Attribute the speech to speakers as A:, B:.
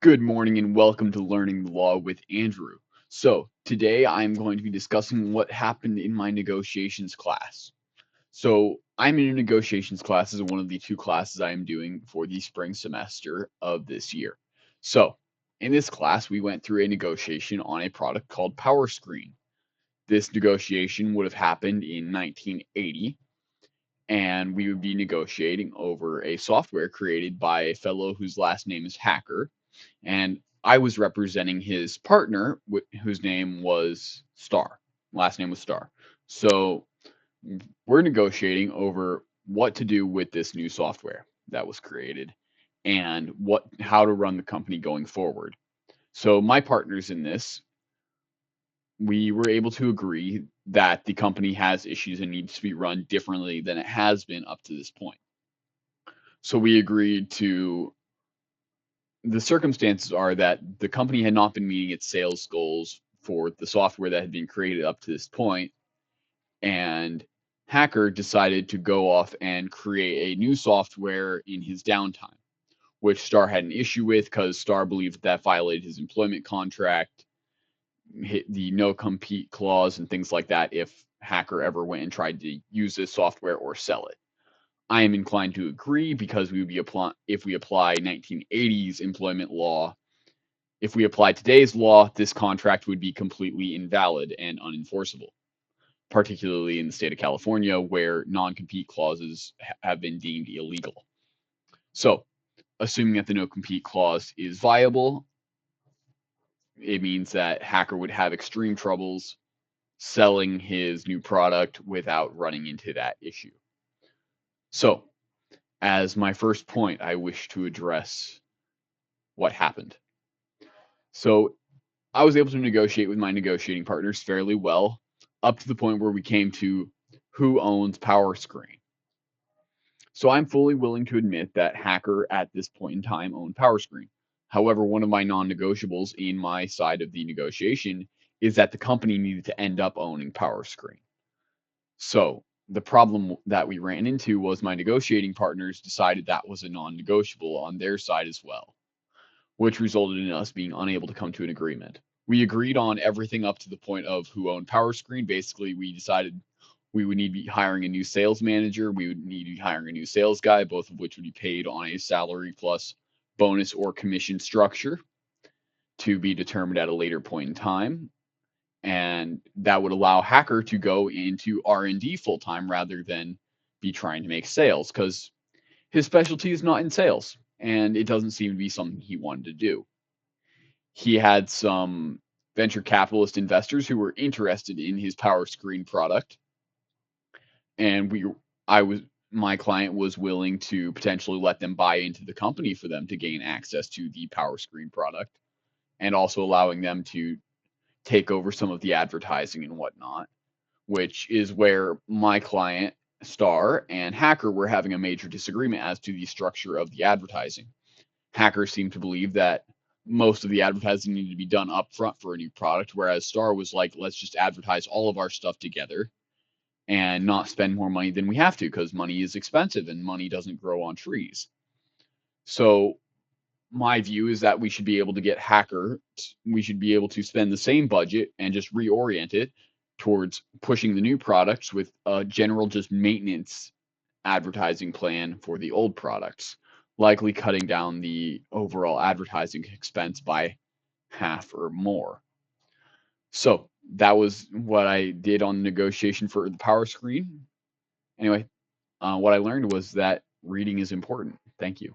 A: Good morning and welcome to Learning the Law with Andrew. So, today I'm going to be discussing what happened in my negotiations class. So, I'm in a negotiations class as one of the two classes I am doing for the spring semester of this year. So, in this class, we went through a negotiation on a product called Powerscreen. This negotiation would have happened in 1980, and we would be negotiating over a software created by a fellow whose last name is Hacker, and I was representing his partner, whose name was Star. Last name was Star. So we're negotiating over what to do with this new software that was created and how to run the company going forward. So my partners in this, we were able to agree that the company has issues and needs to be run differently than it has been up to this point. So we agreed to the circumstances are that the company had not been meeting its sales goals for the software that had been created up to this point, and Hacker decided to go off and create a new software in his downtime, which Star had an issue with because Star believed that violated his employment contract, hit the no compete clause, and things like that if Hacker ever went and tried to use this software or sell it. I am inclined to agree because if we apply 1980s employment law. If we apply today's law, this contract would be completely invalid and unenforceable, particularly in the state of California, where non compete clauses have been deemed illegal. So, assuming that the no compete clause is viable, it means that Hacker would have extreme troubles selling his new product without running into that issue. So, as my first point, I wish to address what happened. So, I was able to negotiate with my negotiating partners fairly well, up to the point where we came to who owns Powerscreen. So I'm fully willing to admit that Hacker at this point in time owned Powerscreen. However, one of my non-negotiables in my side of the negotiation is that the company needed to end up owning Powerscreen. So the problem that we ran into was my negotiating partners decided that was a non-negotiable on their side as well, which resulted in us being unable to come to an agreement. We agreed on everything up to the point of who owned Powerscreen. Basically, we decided we would need to be hiring a new sales manager. We would need to be hiring a new sales guy, both of which would be paid on a salary plus bonus or commission structure to be determined at a later point in time. And that would allow Hacker to go into R&D full time rather than be trying to make sales because his specialty is not in sales and it doesn't seem to be something he wanted to do. He had some venture capitalist investors who were interested in his Powerscreen product, and I was my client was willing to potentially let them buy into the company for them to gain access to the Powerscreen product, and also allowing them to take over some of the advertising and whatnot, which is where my client Star and Hacker were having a major disagreement as to the structure of the advertising. Hacker seemed to believe that most of the advertising needed to be done up front for a new product, whereas Star was like, let's just advertise all of our stuff together and not spend more money than we have to because money is expensive and money doesn't grow on trees. So my view is that we should be able to get Hacker, we should be able to spend the same budget and just reorient it towards pushing the new products with a general just maintenance advertising plan for the old products, likely cutting down the overall advertising expense by half or more. So that was what I did on the negotiation for the Powerscreen. Anyway, what I learned was that reading is important. Thank you.